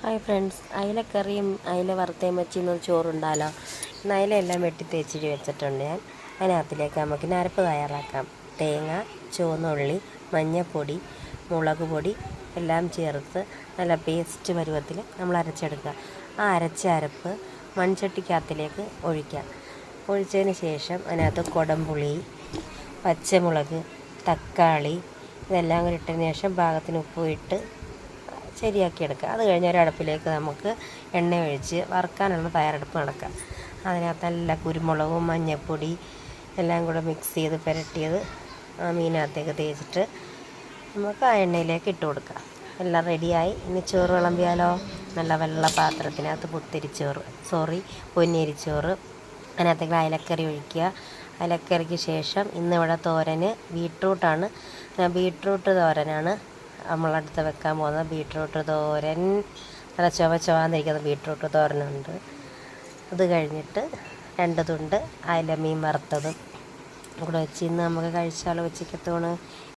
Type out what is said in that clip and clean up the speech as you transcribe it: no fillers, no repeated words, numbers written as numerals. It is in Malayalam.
ഹായ് ഫ്രണ്ട്സ്, അയിലക്കറിയും അയില വറുത്തയും വെച്ചിന്ന് ചോറുണ്ടാലോ. ഇന്ന് അയിലയെല്ലാം വെട്ടി തേച്ചിട്ട് വെച്ചിട്ടുണ്ട് ഞാൻ. അതിനകത്തിലേക്ക് നമുക്ക് അരപ്പ് തയ്യാറാക്കാം. തേങ്ങ, ചുവന്നുള്ളി, മഞ്ഞൾപ്പൊടി, മുളക് പൊടി എല്ലാം ചേർത്ത് നല്ല പേസ്റ്റ് പരുവത്തിൽ നമ്മൾ അരച്ചെടുക്കുക. ആ അരച്ച അരപ്പ് മൺചട്ടിക്കകത്തിലേക്ക് ഒഴിക്കാം. ഒഴിച്ചതിന് ശേഷം അതിനകത്ത് കുടംപുളി, പച്ചമുളക്, തക്കാളി ഇതെല്ലാം കൂടി ഇട്ടതിന് ശേഷം പാകത്തിന് ഉപ്പ് ഇട്ട് ശരിയാക്കിയെടുക്കുക. അത് കഴിഞ്ഞ് ഒരടുപ്പിലേക്ക് നമുക്ക് എണ്ണ ഒഴിച്ച് വറുക്കാനുള്ള തയ്യാറെടുപ്പ് നടക്കാം. അതിനകത്ത് നല്ല കുരുമുളകും മഞ്ഞൾപ്പൊടി എല്ലാം കൂടെ മിക്സ് ചെയ്ത് പുരട്ടിയത് ആ മീനകത്തേക്ക് തേച്ചിട്ട് നമുക്ക് ആ എണ്ണയിലേക്ക് ഇട്ട് കൊടുക്കാം. എല്ലാം റെഡിയായി. ഇനി ചോറ് വിളമ്പിയാലോ. നല്ല വെള്ള പാത്രത്തിനകത്ത് പൊന്നിയരിച്ചോറ് അതിനകത്തേക്ക് അയലക്കറി ഒഴിക്കുക. അയലക്കറിക്ക് ശേഷം ഇന്നിവിടെ തോരന് ബീട്രൂട്ടാണ്. ബീട്രൂട്ട് തോരനാണ് നമ്മളടുത്ത് വെക്കാൻ പോകുന്നത്. ബീട്രൂട്ട് തോരൻ നല്ല ചുവന്നിരിക്കുന്ന ബീട്രൂട്ട് തോരനുണ്ട്. അത് കഴിഞ്ഞിട്ട് 2 തുണ്ട് അയല മീൻ വറുത്തതും കൂടെ വെച്ച് ഇന്ന് നമുക്ക് കഴിച്ചാലോ ഉച്ചക്കത്തോണ്.